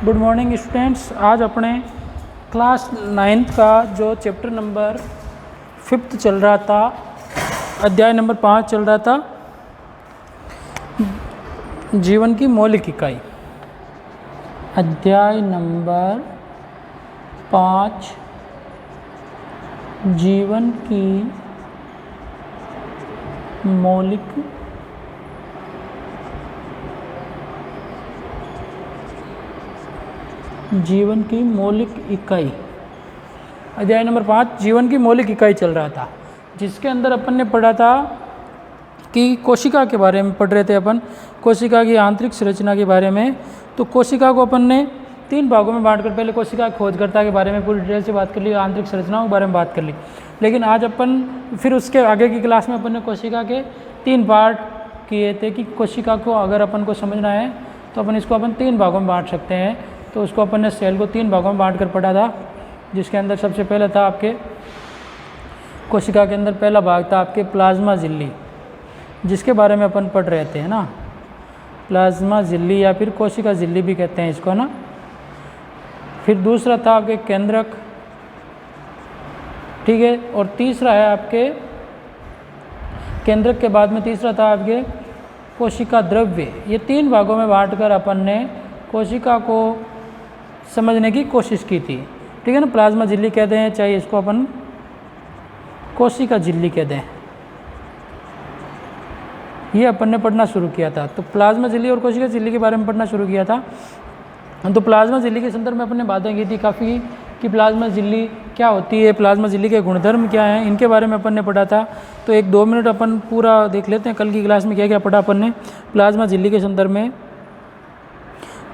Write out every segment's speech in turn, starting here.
Good morning students. आज अपने class 9th का जो चैप्टर नंबर 5 चल रहा था, अध्याय नंबर 5 चल रहा था, जीवन की मौलिक इकाई। अध्याय नंबर 5 जीवन की मौलिक इकाई। अध्याय नंबर 5 जीवन की मौलिक इकाई चल रहा था, जिसके अंदर अपन ने पढ़ा था कि कोशिका के बारे में पढ़ रहे थे अपन, कोशिका की आंतरिक संरचना के बारे में। तो कोशिका को अपन ने 3 भागों में बांटकर पहले कोशिका खोजकर्ता के बारे में पूरी डिटेल से बात कर ली, आंतरिक संरचनाओं के बारे में बात कर ली। लेकिन आज अपन फिर उसके आगे की क्लास में अपन ने कोशिका के 3 पार्ट किए थे कि कोशिका को अगर अपन को समझना है तो अपन इसको 3 भागों में बांट सकते हैं। तो उसको अपन ने सेल को 3 भागों में बांट कर पढ़ा था, जिसके अंदर सबसे पहले था आपके कोशिका के अंदर पहला भाग था आपके प्लाज्मा झिल्ली, जिसके बारे में अपन पढ़ रहे थे, है ना। प्लाज्मा झिल्ली या फिर कोशिका झिल्ली भी कहते हैं इसको, ना। फिर दूसरा था आपके केंद्रक, ठीक है। और तीसरा है आपके केंद्रक के बाद में तीसरा था आपके कोशिका द्रव्य। ये 3 भागों में बांटकर अपन ने कोशिका को समझने की कोशिश की थी, ठीक है ना। प्लाज्मा झिल्ली कहते हैं, चाहे इसको अपन कोशिका झिल्ली कहते हैं। ये अपन ने पढ़ना शुरू किया था। तो प्लाज्मा झिल्ली और कोशिका झिल्ली के बारे में पढ़ना शुरू किया था। तो प्लाज्मा झिल्ली के संदर्भ में अपन ने बातें की थी काफ़ी कि प्लाज्मा झिल्ली क्या होती है, प्लाज्मा झिल्ली के गुणधर्म क्या हैं, इनके बारे में अपन ने पढ़ा था। तो 1-2 मिनट अपन पूरा देख लेते हैं, कल की क्लास में क्या क्या पढ़ा अपन ने प्लाज्मा झिल्ली के संदर्भ में।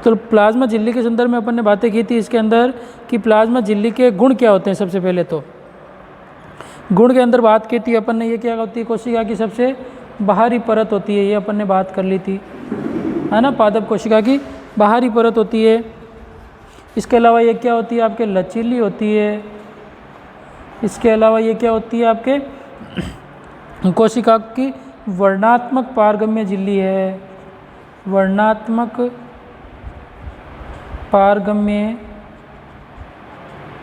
तो प्लाज्मा झिल्ली के संदर्भ में अपन ने बातें की थी इसके अंदर कि प्लाज्मा झिल्ली के गुण क्या होते हैं। सबसे पहले तो गुण के अंदर बात की थी अपन ने, ये क्या होती है, कोशिका की सबसे बाहरी परत होती है, ये अपन ने बात कर ली थी, है ना। पादप कोशिका की बाहरी परत होती है। इसके अलावा ये क्या होती है, आपके लचीली होती है। इसके अलावा ये क्या होती है, आपके कोशिका की वर्णात्मक पारगम्य झिल्ली है, वर्णात्मक पारगम्य,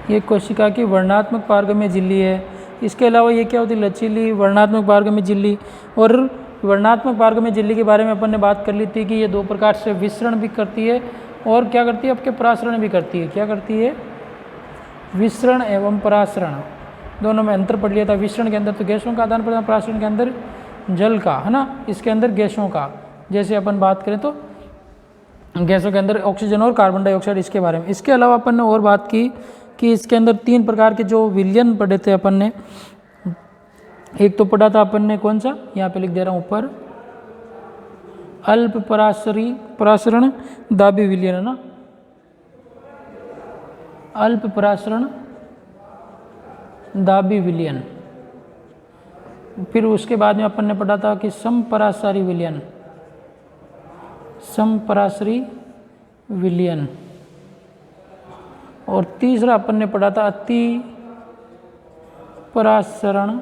ये कोशिका की वर्णात्मक पारगम्य झिल्ली है। इसके अलावा ये क्या होती है, लचीली वर्णात्मक पारगम्य झिल्ली। और वर्णात्मक पारगम्य झिल्ली के बारे में अपन ने बात कर ली थी कि ये 2 प्रकार से विसरण भी करती है और क्या करती है, आपके परासरण भी करती है। क्या करती है, विसरण एवं परासरण, दोनों में अंतर पढ़ लिया था। विसरण के अंदर तो गैसों का आदान प्रदान, परासरण के अंदर जल का, है ना। इसके अंदर गैसों का, जैसे अपन बात करें तो गैसों के अंदर ऑक्सीजन और कार्बन डाइऑक्साइड, इसके बारे में। इसके अलावा अपन ने और बात की कि इसके अंदर 3 प्रकार के जो विलयन पढ़े थे अपन ने। एक तो पढ़ा था अपन ने कौन सा, यहाँ पे लिख दे रहा हूँ ऊपर, अल्प परासरण दाबी विलयन, है ना। अल्प परासरण दाबी विलयन। फिर उसके बाद में अपन ने पढ़ा था कि समपरासारी विलयन, समपरासरी विलयन। और तीसरा अपन ने पढ़ा था अति परासरण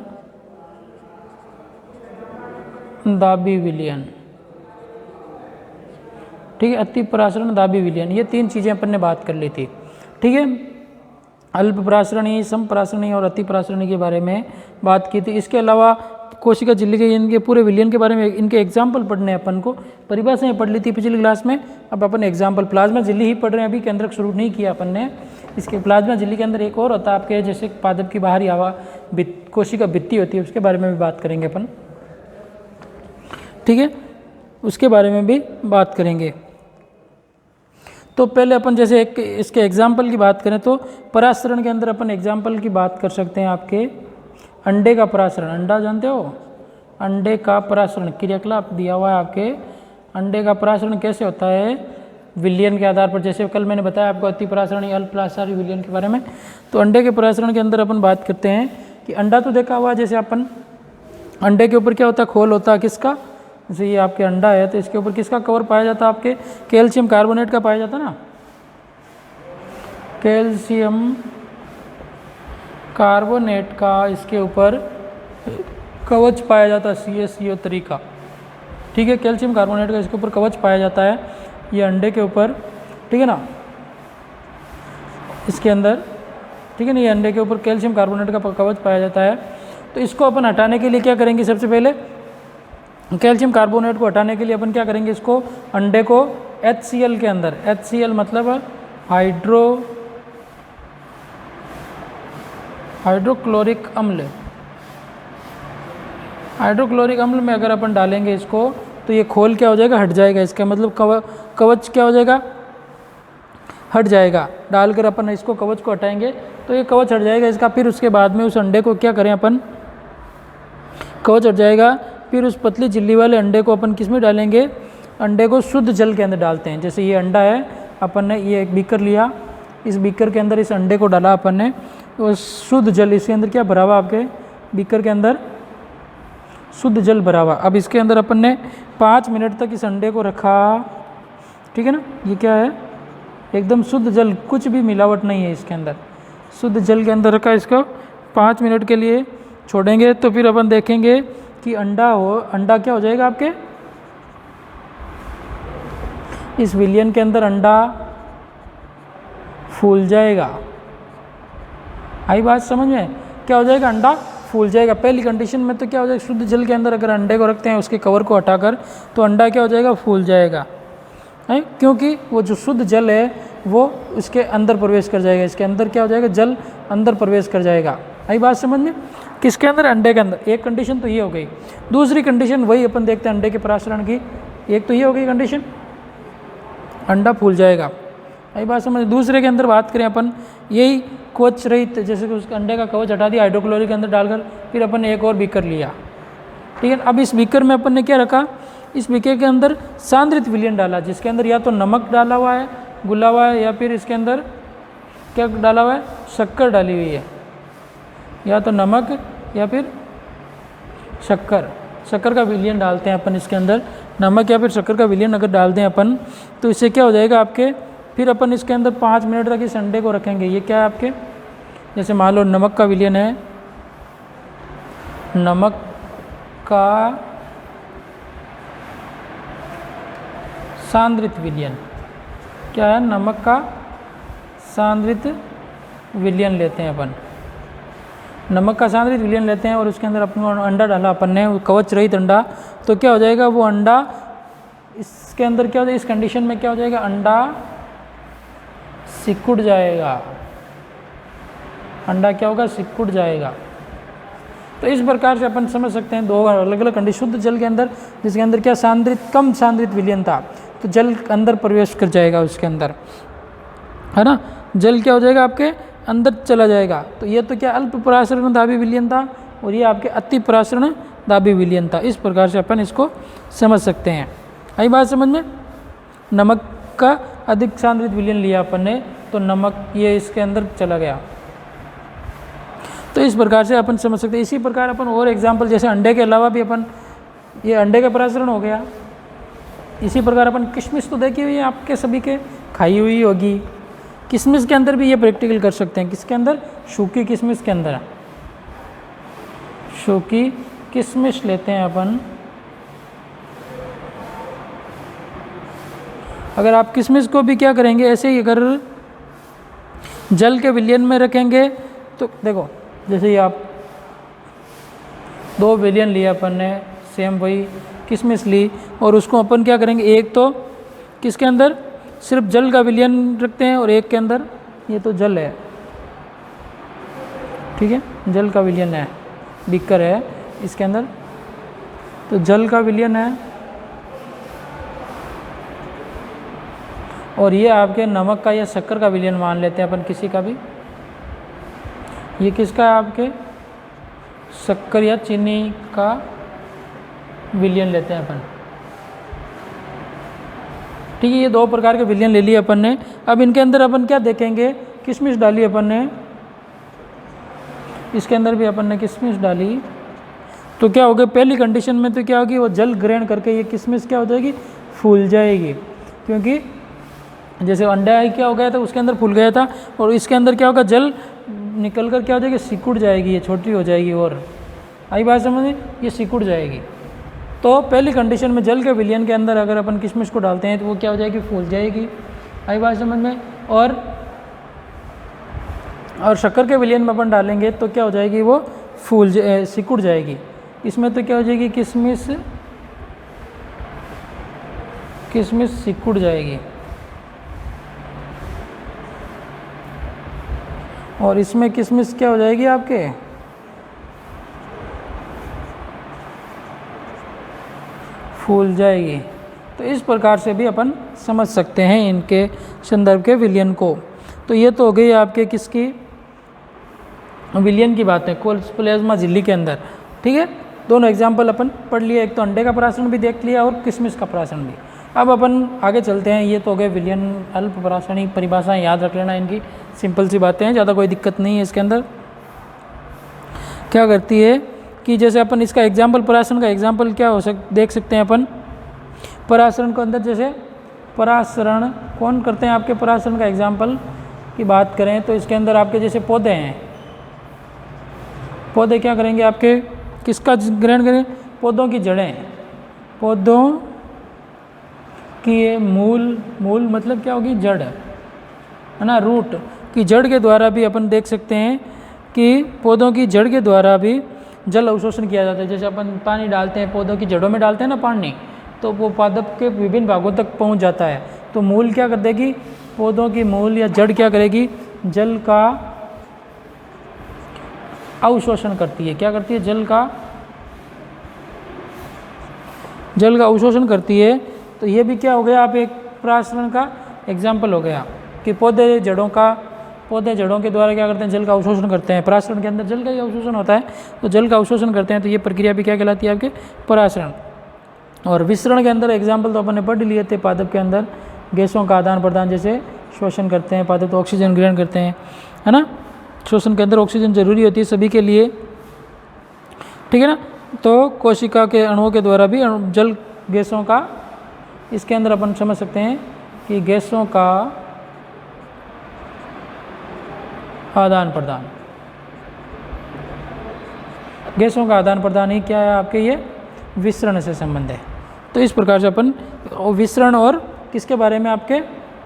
दाबी विलयन, ठीक है। अति परासरण दाबी विलयन, ये 3 चीज़ें अपन ने बात कर ली थी, ठीक है। अल्प परासरणी, समपरासरणी और अति परासरणी के बारे में बात की थी। इसके अलावा कोशिका झिल्ली के इनके पूरे विलयन के बारे में इनके एग्जाम्पल पढ़ने हैं अपन को। परिभाषाएं पढ़ ली थी पिछली क्लास में, अब अपन एग्जाम्पल प्लाज्मा झिल्ली ही पढ़ रहे हैं अभी, केंद्रक शुरू नहीं किया अपन ने। इसके प्लाज्मा झिल्ली के अंदर एक और होता है आपके, जैसे पादप की बाहरी हवा कोशिका भित्ति होती है, उसके बारे में भी बात करेंगे अपन, ठीक है। उसके बारे में भी बात करेंगे। तो पहले अपन जैसे एक इसके एग्जाम्पल की बात करें तो परासरण के अंदर अपन एग्जाम्पल की बात कर सकते हैं आपके अंडे का परासरण। अंडा जानते हो, अंडे का परासरण क्रियाकलाप दिया हुआ है आपके। अंडे का परासरण कैसे होता है, विलयन के आधार पर, जैसे कल मैंने बताया आपको अति परासरण या अल्प परासरी विलयन के बारे में। तो अंडे के परासरण के अंदर अपन बात करते हैं कि अंडा तो देखा हुआ, जैसे अपन अंडे के ऊपर क्या होता है, खोल होता है किसका, जैसे ये आपके अंडा है तो इसके ऊपर किसका कवर पाया जाता है, आपके कैल्शियम कार्बोनेट का पाया जाता है ना, कैल्शियम कार्बोनेट का इसके ऊपर कवच पाया जाता है, CaCO3 का, ठीक है। कैल्शियम कार्बोनेट का इसके ऊपर कवच पाया जाता है, ये अंडे के ऊपर, ठीक है ना। इसके अंदर, ठीक है ना, ये अंडे के ऊपर कैल्शियम कार्बोनेट का कवच पाया जाता है। तो इसको अपन हटाने के लिए क्या करेंगे, सबसे पहले कैल्शियम कार्बोनेट को हटाने के लिए अपन क्या करेंगे, इसको अंडे को HCl के अंदर, HCl मतलब हाइड्रोक्लोरिक अम्ल, हाइड्रोक्लोरिक अम्ल में अगर अपन डालेंगे इसको तो ये खोल क्या हो जाएगा, हट जाएगा। इसका मतलब कवच क्या हो जाएगा, हट जाएगा। डालकर अपन इसको कवच को हटाएंगे तो ये कवच हट जाएगा इसका। फिर उसके बाद में उस अंडे को क्या करें अपन, कवच हट जाएगा, फिर उस पतली झिल्ली वाले अंडे को अपन किस में डालेंगे, अंडे को शुद्ध जल के अंदर डालते हैं। जैसे ये अंडा है, अपन ने ये एक बीकर लिया, इस बीकर के अंदर इस अंडे को डाला अपन ने, तो शुद्ध जल इसके अंदर क्या भरा हुआ, आपके बीकर के अंदर शुद्ध जल भरा हुआ। अब इसके अंदर अपन ने 5 मिनट तक इस अंडे को रखा, ठीक है ना, ये क्या है, एकदम शुद्ध जल, कुछ भी मिलावट नहीं है इसके अंदर, शुद्ध जल के अंदर रखा। इसको 5 मिनट के लिए छोड़ेंगे तो फिर अपन देखेंगे कि अंडा क्या हो जाएगा आपके, इस विलियन के अंदर अंडा फूल जाएगा। आई बात समझ में, क्या हो जाएगा, अंडा फूल जाएगा। पहली कंडीशन में तो क्या हो जाएगा, शुद्ध जल के अंदर अगर अंडे को रखते हैं उसके कवर को हटाकर, तो अंडा क्या हो जाएगा, फूल जाएगा है, क्योंकि वो जो शुद्ध जल है वो उसके अंदर प्रवेश कर जाएगा। इसके अंदर क्या हो जाएगा, जल अंदर प्रवेश कर जाएगा। आई बात समझ में, किसके अंदर, अंडे के अंदर। एक कंडीशन तो ये हो गई। दूसरी कंडीशन वही अपन देखते हैं अंडे के परासरण की, एक तो ये हो गई कंडीशन, अंडा फूल जाएगा। आई बात समझ। दूसरे के अंदर बात करें अपन, यही कवच रहित, जैसे कि उस अंडे का कवच हटा दिया हाइड्रोक्लोरिक के अंदर डालकर, फिर अपन ने एक और बीकर लिया, ठीक है। अब इस बीकर में अपन ने क्या रखा, इस बीकर के अंदर सांद्रित विलयन डाला, जिसके अंदर या तो नमक डाला हुआ है, घुला हुआ है, या फिर इसके अंदर क्या डाला हुआ है, शक्कर डाली हुई है, या तो नमक या फिर शक्कर का विलयन डालते हैं अपन इसके अंदर। नमक या फिर शक्कर का विलयन अगर डाल दें अपन, तो इससे क्या हो जाएगा आपके, फिर अपन इसके अंदर 5 मिनट तक इस अंडे को रखेंगे। ये क्या है आपके, जैसे मान लो नमक का विलयन है, नमक का सांद्रित विलयन, क्या है, नमक का सांद्रित विलयन लेते हैं अपन, नमक का सांद्रित विलयन लेते हैं और उसके अंदर अपन अंडा डाला अपन ने, कवच रहित अंडा, तो क्या हो जाएगा, वो अंडा इसके अंदर क्या हो जाएगा, इस कंडीशन में क्या हो जाएगा, अंडा सिकुड़ जाएगा। अंडा क्या होगा, सिकुड़ जाएगा। तो इस प्रकार से अपन समझ सकते हैं दो अलग अलग कंडीशन। शुद्ध जल के अंदर, जिसके अंदर क्या सांद्रित, कम सांद्रित विलयन था, तो जल अंदर प्रवेश कर जाएगा उसके अंदर, है ना, जल क्या हो जाएगा, आपके अंदर चला जाएगा। तो ये तो क्या अल्प परासरण दाबी विलयन था, और ये आपके अति परासरण दाबी विलयन था। इस प्रकार से अपन इसको समझ सकते हैं। आई बात समझ में। नमक का अधिक सांद्रित विलयन लिया अपन ने, तो नमक ये इसके अंदर चला गया। तो इस प्रकार से अपन समझ सकते हैं। इसी प्रकार अपन और एग्जाम्पल, जैसे अंडे के अलावा भी अपन, ये अंडे का परासरण हो गया। इसी प्रकार अपन किशमिश तो देखी हुई है आपके सभी के, खाई हुई होगी। किशमिश के अंदर भी ये प्रैक्टिकल कर सकते हैं। किसके अंदर, सूखी किशमिश के अंदर, सूखी किशमिश लेते हैं अपन। अगर आप किशमिश को भी क्या करेंगे, ऐसे ही अगर जल के विलयन में रखेंगे, तो देखो जैसे ही आप 2 विलयन लिया अपन ने, सेम वही किशमिश ली, और उसको अपन क्या करेंगे, एक तो किसके अंदर सिर्फ जल का विलयन रखते हैं, और एक के अंदर ये तो जल है, ठीक है, जल का विलयन है, बीकर है इसके अंदर, तो जल का विलयन है, और ये आपके नमक का या शक्कर का विलयन मान लेते हैं अपन किसी का भी। ये किसका है, आपके शक्कर या चीनी का विलयन लेते हैं अपन, ठीक है। ये 2 प्रकार के विलयन ले लिए अपन ने। अब इनके अंदर अपन क्या देखेंगे, किशमिश डाली अपन ने, इसके अंदर भी अपन ने किशमिश डाली, तो क्या होगा, पहली कंडीशन में तो क्या होगी, वो जल ग्रहण करके ये किशमिश क्या हो जाएगी, फूल जाएगी। क्योंकि जैसे अंडा है क्या हो गया था, उसके अंदर फूल गया था, और इसके अंदर क्या होगा, जल निकल कर क्या हो जाएगी, सिकुड़ जाएगी, ये छोटी हो जाएगी। और आई बात समझ में, ये सिकुड़ जाएगी। तो पहली कंडीशन में जल के विलयन के अंदर अगर अपन किशमिश को डालते हैं, तो वो क्या हो जाएगी, फूल जाएगी। आई बात समझ में। और और शक्कर के विलयन में अपन डालेंगे तो क्या हो जाएगी, वो सिकुड़ जाएगी। इसमें तो क्या हो जाएगी, किशमिश सिकुड़ जाएगी। और इसमें किशमिश क्या हो जाएगी आपके, फूल जाएगी। तो इस प्रकार से भी अपन समझ सकते हैं इनके संदर्भ के विलयन को। तो ये तो हो गई आपके किसकी, विलयन की बातें प्लाज्मा झिल्ली के अंदर। ठीक है, दोनों एग्जाम्पल अपन पढ़ लिए, एक तो अंडे का परासरण भी देख लिया और किशमिश का परासरण भी। अब अपन आगे चलते हैं। ये तो हो गए विलयन, अल्प परासरणी परिभाषाएं याद रख लेना, इनकी सिंपल सी बातें हैं, ज़्यादा कोई दिक्कत नहीं है इसके अंदर। क्या करती है कि जैसे अपन इसका एग्जाम्पल, परासरण का एग्जाम्पल क्या देख सकते हैं अपन। परासरण के अंदर जैसे परासरण कौन करते हैं आपके, परासरण का एग्जाम्पल की बात करें तो इसके अंदर आपके जैसे पौधे हैं, पौधे क्या करेंगे आपके, किसका ग्रहण करें, पौधों की जड़ें, पौधों की मूल मतलब क्या होगी, जड़ है ना, रूट की जड़ के द्वारा भी अपन देख सकते हैं कि पौधों की जड़ के द्वारा भी जल अवशोषण किया जाता है। जैसे अपन पानी डालते हैं पौधों की जड़ों में डालते हैं ना पानी, तो वो पादप के विभिन्न भागों तक पहुंच जाता है। तो मूल क्या कर देगी, पौधों की मूल या जड़ क्या करेगी, जल का अवशोषण करती है। क्या करती है, जल का अवशोषण करती है। तो ये भी क्या हो गया, आप एक परासरण का एग्जाम्पल हो गया कि पौधे जड़ों के द्वारा क्या करते हैं, जल का अवशोषण करते हैं। परासरण के अंदर जल का ही अवशोषण होता है, तो जल का अवशोषण करते हैं, तो ये प्रक्रिया भी क्या कहलाती है आपके, परासरण। और विसरण के अंदर एग्जाम्पल तो अपन ने पढ़ लिए थे, पादप के अंदर गैसों का आदान प्रदान, जैसे शोषण करते हैं पादप तो ऑक्सीजन ग्रहण करते हैं, है ना। शोषण के अंदर ऑक्सीजन जरूरी होती है सभी के लिए, ठीक है ना। तो कोशिका के अणुओं के द्वारा भी जल गैसों का, इसके अंदर अपन समझ सकते हैं कि गैसों का आदान प्रदान, गैसों का आदान प्रदान ही क्या है आपके, ये विसरण से संबंध है। तो इस प्रकार से अपन विसरण और किसके बारे में, आपके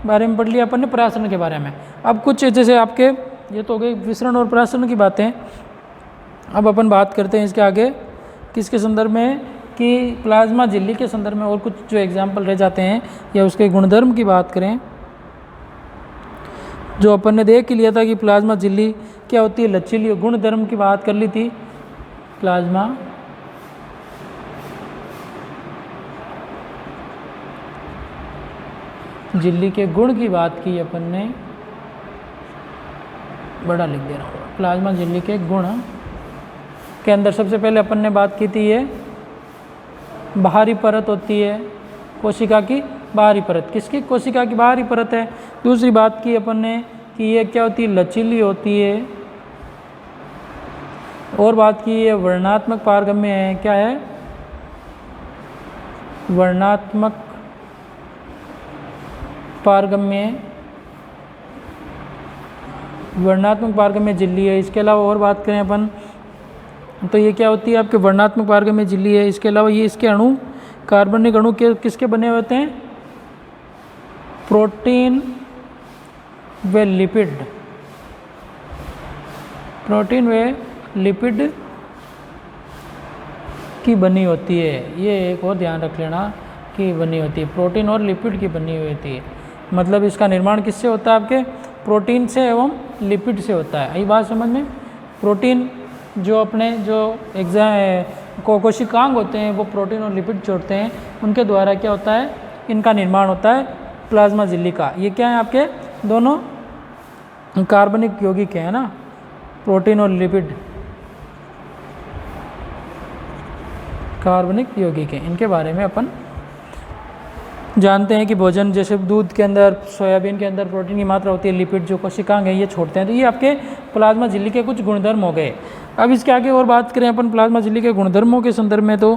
बारे में पढ़ लिया अपन ने, परासरण के बारे में। अब कुछ जैसे आपके, ये तो हो गई विसरण और परासरण की बातें। अब अपन बात करते हैं इसके आगे किसके संदर्भ में, कि प्लाज्मा झिल्ली के संदर्भ में। और कुछ जो एग्जाम्पल रह जाते हैं या उसके गुणधर्म की बात करें, जो अपन ने देख लिया था कि प्लाज्मा झिल्ली क्या होती है, लचीली। गुणधर्म की बात कर ली थी, प्लाज्मा झिल्ली के गुण की बात की अपन ने, बड़ा लिख दे रहा हूँ। प्लाज्मा झिल्ली के गुण के अंदर सबसे पहले अपन ने बात की थी, ये बाहरी परत होती है, कोशिका की बाहरी परत। किसकी, कोशिका की बाहरी परत है। दूसरी बात की अपन ने कि ये क्या होती है, लचीली होती है। और बात की ये वर्णात्मक पारगम्य है। क्या है, वर्णात्मक पारगम्य झिल्ली है। इसके अलावा और बात करें अपन तो ये क्या होती है आपके, वर्णात्मक पारगम्य झिल्ली है। इसके अलावा ये इसके अणु, कार्बनिक अणु किसके बने होते हैं, प्रोटीन व लिपिड, प्रोटीन व लिपिड की बनी होती है। ये एक और ध्यान रख लेना कि बनी होती है, प्रोटीन और लिपिड की बनी हुई होती है। मतलब इसका निर्माण किससे होता है, आपके प्रोटीन से एवं लिपिड से होता है। यही बात समझ में। प्रोटीन जो अपने जो कोशिकांग होते हैं वो प्रोटीन और लिपिड जोड़ते हैं, उनके द्वारा क्या होता है, इनका निर्माण होता है प्लाज्मा झिल्ली का। ये क्या है आपके, दोनों कार्बनिक यौगिक है ना, प्रोटीन और लिपिड कार्बनिक यौगिक है। इनके बारे में अपन जानते हैं कि भोजन जैसे दूध के अंदर, सोयाबीन के अंदर प्रोटीन की मात्रा होती है, लिपिड जो कोशिकांग है ये छोड़ते हैं। तो ये आपके प्लाज्मा झिल्ली के कुछ गुणधर्म हो गए। अब इसके आगे और बात करें अपन प्लाज्मा झिल्ली के गुणधर्मों के संदर्भ में, तो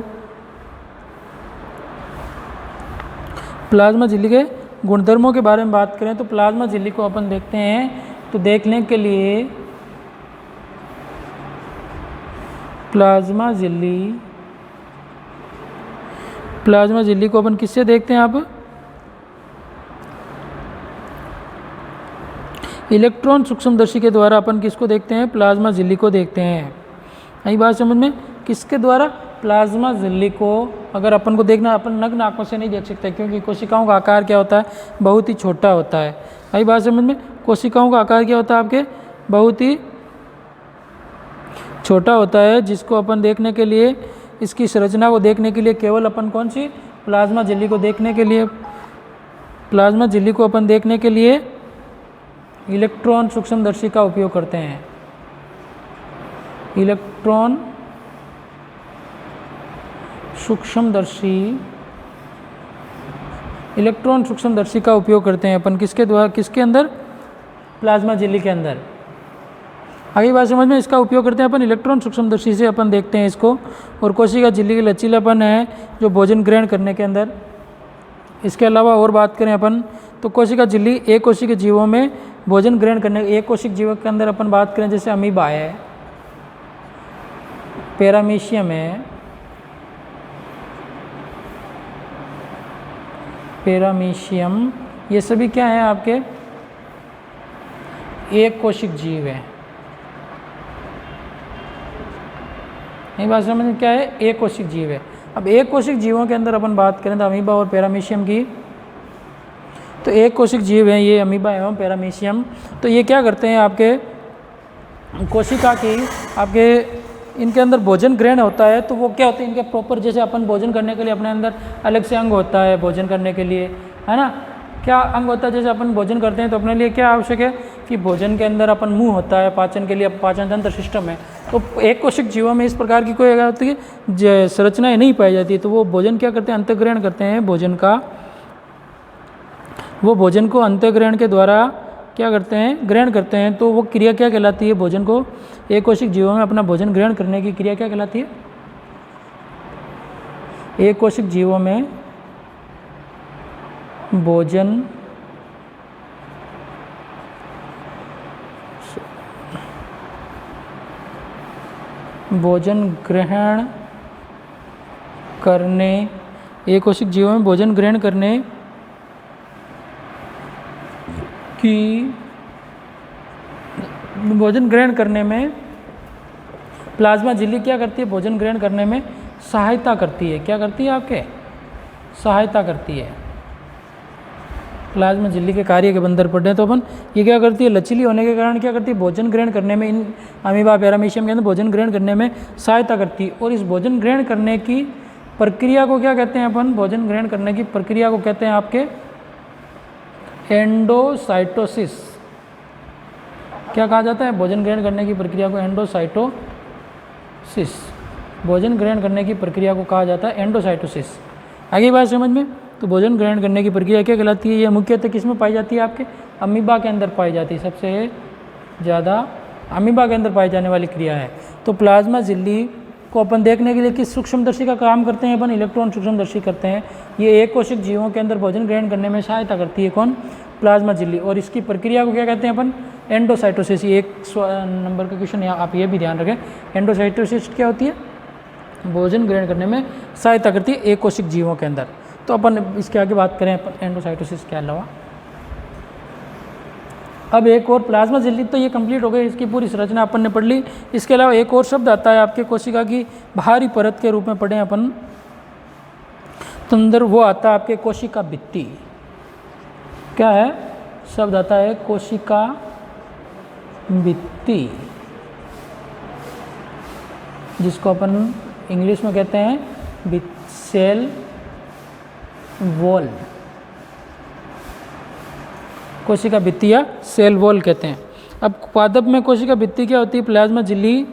प्लाज्मा झिल्ली के गुणधर्मों के बारे में बात करें तो प्लाज्मा झिल्ली को अपन देखते हैं, तो देखने के लिए प्लाज्मा झिल्ली को अपन किससे देखते हैं, आप इलेक्ट्रॉन सूक्ष्मदर्शी के द्वारा अपन किसको देखते हैं? प्लाज्मा झिल्ली को देखते हैं। यही बात समझ में? किसके द्वारा? प्लाज्मा झिल्ली को। अगर अपन को देखना, अपन नग्न आंखों से नहीं देख सकते क्योंकि कोशिकाओं का आकार क्या होता है? बहुत ही छोटा होता है। यही बात समझ में? कोशिकाओं का आकार क्या होता है आपके? बहुत ही छोटा होता है, जिसको अपन देखने के लिए, इसकी संरचना को देखने के लिए केवल अपन कौन सी? प्लाज्मा झिल्ली को देखने के लिए, प्लाज्मा झिल्ली को अपन देखने के लिए इलेक्ट्रॉन सूक्ष्मदर्शी का उपयोग करते हैं। इलेक्ट्रॉन सूक्ष्मदर्शी, इलेक्ट्रॉन सूक्ष्मदर्शी का उपयोग करते हैं अपन किसके द्वारा? किसके अंदर? प्लाज्मा झिल्ली के अंदर। आगे बात समझ में? इसका उपयोग करते हैं अपन इलेक्ट्रॉन सूक्ष्मदर्शी से अपन देखते हैं इसको। और कोशिका झिल्ली के लचीलापन है जो भोजन ग्रहण करने के अंदर। इसके अलावा और बात करें अपन तो कोशिका झिल्ली एक कोशिकीय जीवों में भोजन ग्रहण करने, एक कोशिक जीवों के अंदर अपन बात करें जैसे अमीबा है, पैरामीशियम है, पैरामीशियम, ये सभी क्या है आपके? एक कोशिक जीव है। ये बात समझ में? क्या है? एक कोशिक जीव है। अब एक कोशिक जीवों के अंदर अपन बात करें तो अमीबा और पैरामीशियम की, तो एक कोशिक जीव है ये अमीबा एवं पैरामीशियम। तो ये क्या करते हैं? आपके कोशिका की, आपके इनके अंदर भोजन ग्रहण होता है तो वो क्या होते हैं? इनके प्रॉपर, जैसे अपन भोजन करने के लिए अपने अंदर अलग से अंग होता है भोजन करने के लिए, है ना? क्या अंग होता है? जैसे अपन भोजन करते हैं तो अपने लिए क्या आवश्यक है कि भोजन के अंदर अपन मुंह होता है, पाचन के लिए पाचन तंत्र सिस्टम है। तो एक कोशिक जीवों में इस प्रकार की कोई होती है संरचनाएं नहीं पाई जाती, तो वो भोजन क्या करते हैं? अंतःग्रहण करते हैं भोजन का। वो भोजन को अंतःग्रहण के द्वारा क्या करते हैं? ग्रहण करते हैं। तो वो क्रिया क्या कहलाती है? भोजन को एक कोशिक जीवों में अपना भोजन ग्रहण करने की क्रिया क्या कहलाती है? एक कोशिक जीवों में भोजन ग्रहण करने, एक कोशिक जीवों में भोजन ग्रहण करने की, भोजन ग्रहण करने में प्लाज्मा झिल्ली क्या करती है? भोजन ग्रहण करने में सहायता करती है। क्या करती है आपके? सहायता करती है। प्लाज्मा झिल्ली के कार्य के अंदर पढ़े हैं तो अपन, ये क्या करती है? लचीली होने के कारण क्या करती है? भोजन ग्रहण करने में, इन अमीबा पैरामीशियम के अंदर भोजन ग्रहण करने में सहायता करती है। और इस भोजन ग्रहण करने की प्रक्रिया को क्या कहते हैं अपन? भोजन ग्रहण करने की प्रक्रिया को कहते हैं आपके एंडोसाइटोसिस। क्या कहा जाता है? भोजन ग्रहण करने की प्रक्रिया को एंडोसाइटोसिस, भोजन ग्रहण करने की प्रक्रिया को कहा जाता है एंडोसाइटोसिस। आगे बात समझ में? तो भोजन ग्रहण करने की प्रक्रिया क्या कहलाती है? यह मुख्यतः किस में पाई जाती है? आपके अमीबा के अंदर पाई जाती है। सबसे ज़्यादा अमीबा के अंदर पाई जाने वाली क्रिया है। तो प्लाज्मा झिल्ली को अपन देखने के लिए किस सूक्ष्मदर्शी का काम करते हैं? अपन इलेक्ट्रॉन सूक्ष्मदर्शी करते हैं। ये एक कोशिक जीवों के अंदर भोजन ग्रहण करने में सहायता करती है। कौन? प्लाज्मा झिल्ली। और इसकी प्रक्रिया को क्या कहते हैं अपन? एंडोसाइटोसिस। एक नंबर का क्वेश्चन यहाँ आप ये भी ध्यान रखें, एंडोसाइटोसिस क्या होती है? भोजन ग्रहण करने में सहायता करती है एक कोशिक जीवों के अंदर। तो अपन इसके आगे बात करें एंडोसाइटोसिस के अलावा। अब एक और प्लाज्मा झिल्ली, तो ये कंप्लीट हो गई, इसकी पूरी संरचना अपन ने पढ़ ली। इसके अलावा एक और शब्द आता है आपके कोशिका की बाहरी परत के रूप में पढ़े अपन तो अंदर, वो आता है आपके कोशिका भित्ति। क्या है? शब्द आता है कोशिका भित्ति, जिसको अपन इंग्लिश में कहते हैं सेल वॉल। कोशिका भित्ति या सेल वॉल कहते हैं। अब पादप में कोशिका भित्ति क्या होती है? प्लाज्मा झिल्ली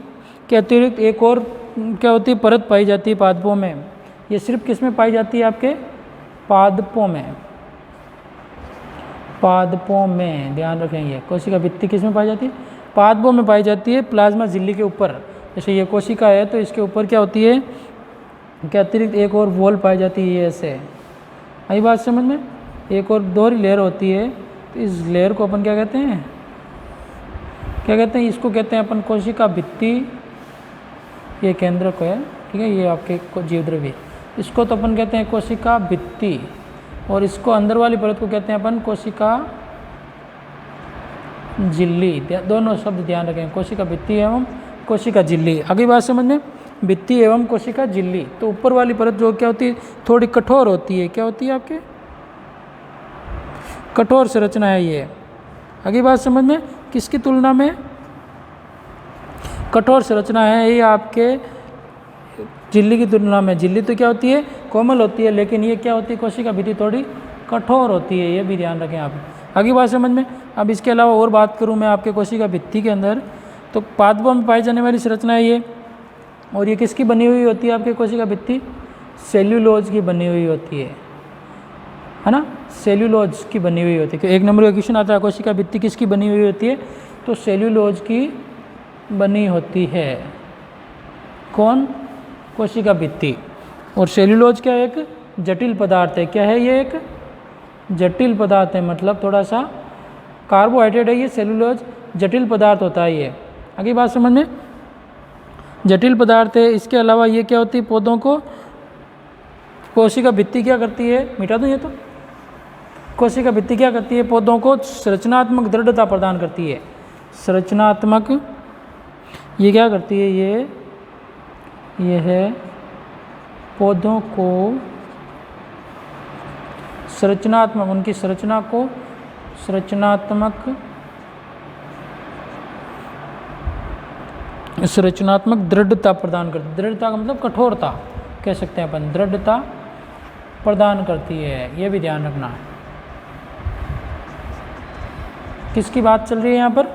के अतिरिक्त एक और क्या होती है? परत पाई जाती है पादपों में। ये सिर्फ किस में पाई जाती है? आपके पादपों में। पादपों में ध्यान रखेंगे, कोशिका भित्ति किस में पाई जाती है? पादपों में पाई जाती है, प्लाज्मा झिल्ली के ऊपर। जैसे ये कोशिका है तो इसके ऊपर क्या होती है? के अतिरिक्त एक और वॉल पाई जाती है, ये ऐसे। आई बात समझ में? एक और दोहरी लेयर होती है, तो इस लेयर को अपन क्या कहते हैं? क्या कहते हैं? इसको कहते हैं अपन कोशिका भित्ति। ये केंद्र को है, ठीक है, ये आपके जीवद्रव्य, इसको तो अपन कहते हैं कोशिका भित्ति। और इसको अंदर वाली परत को कहते हैं अपन कोशिका झिल्ली, दोनों शब्द ध्यान रखें, कोशिका भित्ति एवं कोशिका झिल्ली। अगली बात समझ में, भित्ति एवं कोशिका झिल्ली। तो ऊपर वाली परत जो क्या होती है, थोड़ी कठोर होती है, क्या होती है आपके, कठोर संरचना है ये। अगली बात समझ में, किसकी तुलना में कठोर संरचना है ये आपके झिल्ली की तुलना में। झिल्ली तो क्या होती है, कोमल होती है, लेकिन ये क्या होती है, कोशिका भित्ति थोड़ी कठोर होती है, ये भी ध्यान रखें आप। आगे बात समझ में। अब इसके अलावा और बात करूं मैं आपके कोशिका भित्ति के अंदर, तो पादपों में पाई जाने वाली संरचना है ये, और ये किसकी बनी हुई होती है आपके कोशिका भित्ति, सेल्यूलोज की बनी हुई होती है ना, सेल्यूलोज की बनी हुई होती है। एक नंबर का क्वेश्चन आता है, कोशिका भित्ति किसकी बनी हुई होती है, तो सेल्यूलोज की बनी होती है। कौन, कोशिका भित्ति। और सेल्यूलोज क्या एक जटिल पदार्थ है, क्या है ये, एक जटिल पदार्थ है, मतलब थोड़ा सा कार्बोहाइड्रेट है ये सेल्यूलोज, जटिल पदार्थ होता है ये। आगे बात समझ में, जटिल पदार्थ है। इसके अलावा ये क्या होती है, पौधों को, कोशिका भित्ति क्या करती है, मिटा दूँ ये तो, कोशिका भित्ति क्या करती है, पौधों को संरचनात्मक दृढ़ता प्रदान करती है। संरचनात्मक, ये क्या करती है, ये है पौधों को संरचनात्मक, उनकी संरचना को संरचनात्मक दृढ़ता प्रदान करती है। दृढ़ता का मतलब कठोरता कह सकते हैं अपन, दृढ़ता प्रदान करती है, ये भी ध्यान रखना है। किसकी बात चल रही है यहाँ पर,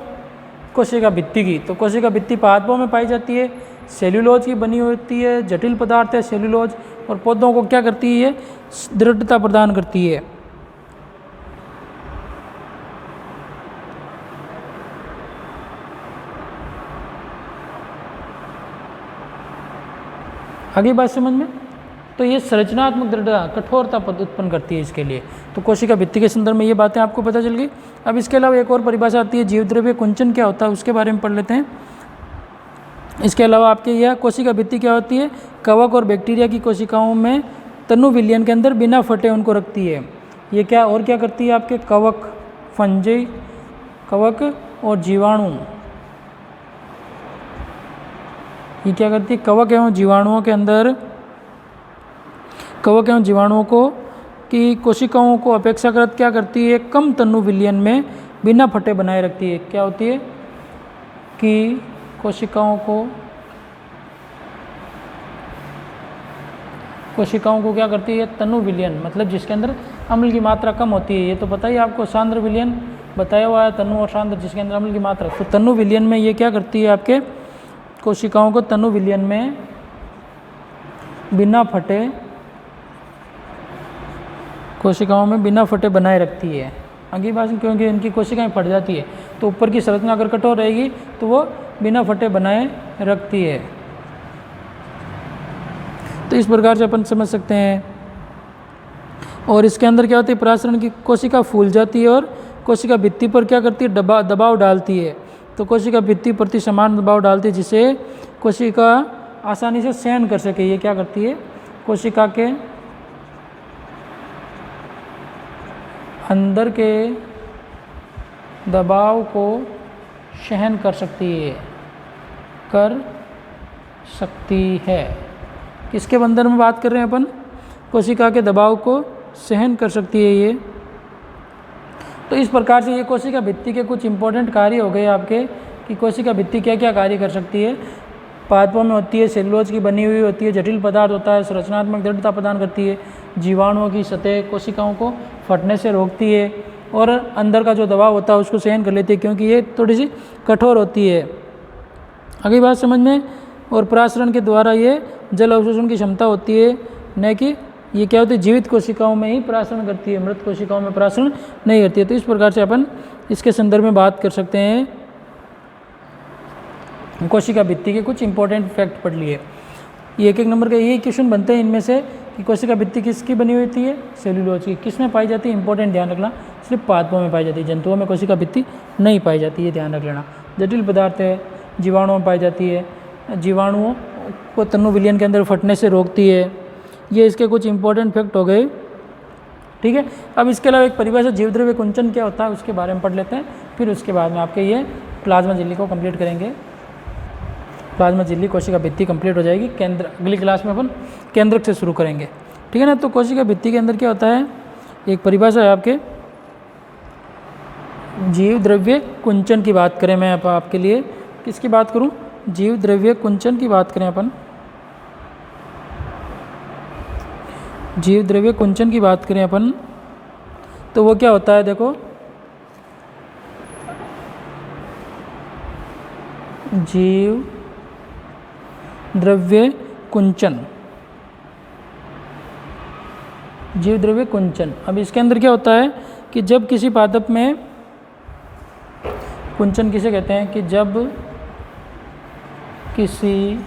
कोशिका भित्ति की। तो कोशिका भित्ति पादपों में पाई जाती है, सेल्यूलोज की बनी होती है, जटिल पदार्थ है सेल्यूलोज, और पौधों को क्या करती है, दृढ़ता प्रदान करती है। आगे बात समझ में, तो ये संरचनात्मक दृढ़ता, कठोरता उत्पन्न करती है इसके लिए। तो कोशिका भित्ति के संदर्भ में ये बातें आपको पता चल गई। अब इसके अलावा एक और परिभाषा आती है, जीवद्रव्य कुंचन क्या होता है, उसके बारे में पढ़ लेते हैं। इसके अलावा आपके यह कोशिका भित्ति क्या होती है, कवक और बैक्टीरिया की कोशिकाओं में तनु विलयन के अंदर बिना फटे उनको रखती है। ये क्या और क्या करती है आपके, कवक, फंजी, कवक और जीवाणु, ये क्या करती है, कवक एवं जीवाणुओं के अंदर, कवक एवं जीवाणुओं को की कोशिकाओं को अपेक्षाकृत क्या करती है, कम तनु विलयन में बिना फटे बनाए रखती है। क्या होती है कि कोशिकाओं को क्या करती है, तनु विलयन, मतलब जिसके अंदर अम्ल की मात्रा कम होती है। ये तो पता ही आपको, सांद्र विलयन बताया हुआ है, तनु और सांद्र, जिसके अंदर अम्ल की मात्रा। तो तनु विलयन में ये क्या करती है, आपके कोशिकाओं को तनु विलयन में बिना फटे, कोशिकाओं में बिना फटे बनाए रखती है। अगली बात, क्योंकि इनकी कोशिकाएं फट जाती है, तो ऊपर की संरचना अगर कठोर रहेगी तो वो बिना फटे बनाए रखती है। तो इस प्रकार से अपन समझ सकते हैं। और इसके अंदर क्या होती है, परासरण की कोशिका फूल जाती है और कोशिका भित्ति पर क्या करती है, दबाव डालती है। तो कोशिका भित्ति प्रति समान दबाव डालती है, जिसे कोशिका आसानी से सहन कर सके। ये क्या करती है, कोशिका के अंदर के दबाव को सहन कर सकती है। किसके अंदर में बात कर रहे हैं अपन, कोशिका के दबाव को सहन कर सकती है ये। तो इस प्रकार से ये कोशिका भित्ति के कुछ इंपॉर्टेंट कार्य हो गए आपके, कि कोशिका भित्ति क्या क्या कार्य कर सकती है। पादपों में होती है, सेल्यूलोज की बनी हुई होती है, जटिल पदार्थ होता है, संरचनात्मक दृढ़ता प्रदान करती है, जीवाणुओं की सतह कोशिकाओं को फटने से रोकती है, और अंदर का जो दबाव होता है उसको सहन कर लेती है, क्योंकि ये थोड़ी सी कठोर होती है। अगली बात समझ में, और परासरण के द्वारा ये जल अवशोषण की क्षमता होती है, न कि ये क्या होती है, जीवित कोशिकाओं में ही परासरण करती है, मृत कोशिकाओं में परासरण नहीं करती है। तो इस प्रकार से अपन इसके संदर्भ में बात कर सकते हैं। कोशिका भित्ति के कुछ इंपॉर्टेंट फैक्ट पढ़ लिए। ये एक नंबर के यही क्वेश्चन बनते हैं इनमें से, कि कोशिका भित्ति किसकी बनी हुई होती है, सेल्यूलोज की। किस में पाई जाती है, इंपॉर्टेंट ध्यान रखना, सिर्फ पादपों में पाई जाती है, जंतुओं में कोशिका भित्ति नहीं पाई जाती है, ध्यान रख लेना। जटिल पदार्थ है, जीवाणुओं में पाई जाती है, जीवाणुओं को तनु विलयन के अंदर फटने से रोकती है। ये इसके कुछ इंपॉर्टेंट फैक्ट हो गए। ठीक है। अब इसके अलावा एक परिभाषा जीवद्रव्य कुंचन क्या होता है उसके बारे में पढ़ लेते हैं, फिर उसके बाद में आपके ये प्लाज्मा झिल्ली को कंप्लीट करेंगे। प्लाज्मा झिल्ली कोशिका भित्ति कंप्लीट हो जाएगी। केंद्र अगली क्लास में अपन केंद्रक से शुरू करेंगे, ठीक है ना। तो कोशिका भित्ति के अंदर क्या होता है, एक परिभाषा है आपके जीव द्रव्य कुंचन की बात करें, मैं आपके लिए किसकी बात करूं, जीव द्रव्य कुंचन की बात करें अपन, जीव द्रव्य कुंचन की बात करें अपन, तो वो क्या होता है, देखो जीव द्रव्य कुंचन, जीव द्रव्य कुंचन। अब इसके अंदर क्या होता है कि जब किसी पादप में, कुंचन किसे कहते हैं कि जब किसी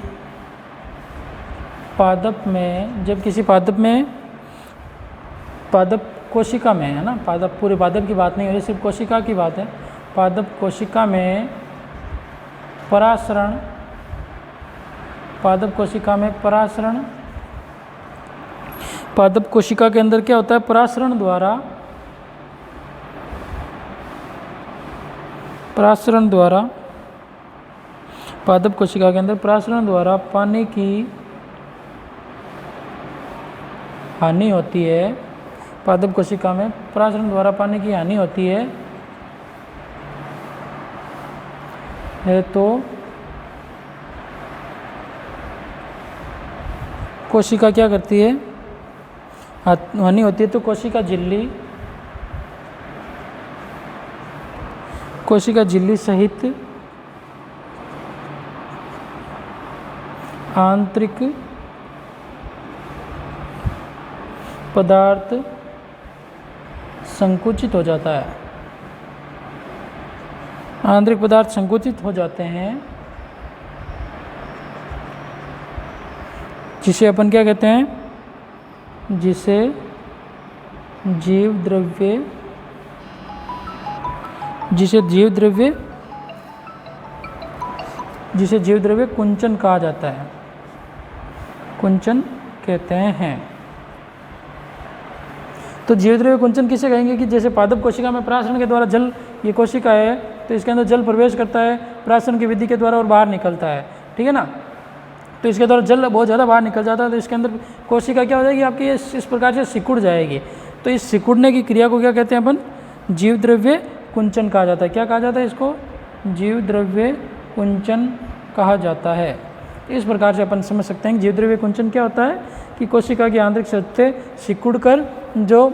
पादप में पादप कोशिका में है ना, पादप पूरे पादप की बात नहीं हो रही, सिर्फ कोशिका की बात है। पादप कोशिका में परासरण, पादप कोशिका में परासरण, पादप कोशिका के अंदर क्या होता है, परासरण द्वारा पादप कोशिका के अंदर परासरण द्वारा पानी की हानि होती है। पादप कोशिका में परासरण द्वारा पानी की हानि होती है तो कोशिका क्या करती है, हानि होती है तो कोशिका झिल्ली सहित आंतरिक पदार्थ संकुचित हो जाता है, आंतरिक पदार्थ संकुचित हो जाते हैं, जिसे अपन क्या कहते हैं, जिसे जीव द्रव्य कुंचन कहा जाता है, कुंचन कहते हैं। तो जीव द्रव्य कुंचन किसे कहेंगे कि जैसे पादप कोशिका में परासरण के द्वारा जल, ये कोशिका है तो इसके अंदर जल प्रवेश करता है परासरण की विधि के द्वारा और बाहर निकलता है, ठीक है ना। तो इसके द्वारा जल बहुत ज़्यादा बाहर निकल जाता है तो इसके अंदर कोशिका क्या हो जाएगी आपकी, इस प्रकार से सिकुड़ जाएगी। तो इस सिकुड़ने की क्रिया को क्या कहते हैं अपन, जीव द्रव्य कुंचन कहा जाता है। क्या कहा जाता है इसको, जीव द्रव्य कुंचन कहा जाता है। इस प्रकार से अपन समझ सकते हैं कि जीव द्रव्य कुंचन क्या होता है कि कोशिका की आंतरिक सतह सिकुड़कर, जो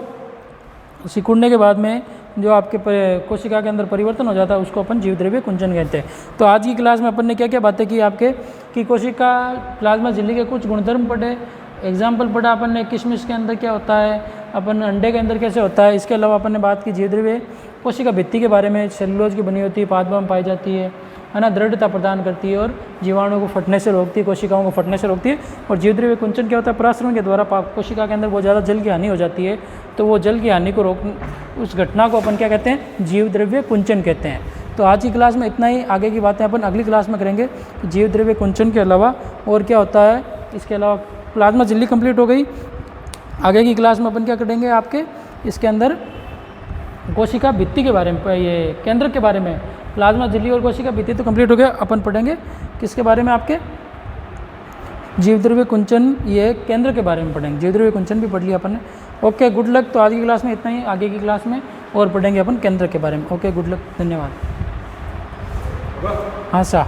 सिकुड़ने के बाद में जो आपके कोशिका के अंदर परिवर्तन हो जाता है उसको अपन जीव द्रव्य कुंचन कहते हैं। तो आज की क्लास में अपन ने क्या क्या बातें की आपके कि कोशिका प्लाज्मा झिल्ली के कुछ गुणधर्म पढ़े, एग्जाम्पल पढ़ा अपन ने, किशमिश के अंदर क्या होता है, अपन अंडे के अंदर कैसे होता है। इसके अलावा अपन ने बात की जीव द्रव्य कोशिका भित्ति के बारे में, सेलुलोज की बनी होती है, पादपों में पाई जाती है ना, दृढ़ता प्रदान करती है और जीवाणुओं को फटने से रोकती है, कोशिकाओं को फटने से रोकती है। और जीव द्रव्य कुंचन क्या होता है, परासरण के द्वारा कोशिका के अंदर बहुत ज़्यादा जल की हानि हो जाती है तो वो जल की हानि को रोक, उस घटना को अपन क्या कहते हैं, जीव द्रव्य कुंचन कहते हैं। तो आज की क्लास में इतना ही, आगे की बातें अपन अगली क्लास में करेंगे। जीव द्रव्य कुंचन के अलावा और क्या होता है, इसके अलावा प्लाज्मा झिल्ली कंप्लीट हो गई। आगे की क्लास में अपन क्या करेंगे आपके इसके अंदर कोशिका भित्ति के बारे में, ये केंद्र के बारे में, प्लाज्मा झिल्ली और कोशिका भित्ति तो कंप्लीट हो गया। अपन पढ़ेंगे किसके बारे में, आपके जीव द्रव्य कुंचन, ये केंद्र के बारे में पढ़ेंगे। जीव द्रव्य कुंचन भी पढ़ लिया अपन ने। Okay, good luck. तो आज की क्लास में इतना ही, आगे की क्लास में और पढ़ेंगे अपन केंद्र के बारे में। ओके, गुड लक, धन्यवाद। हाँ सा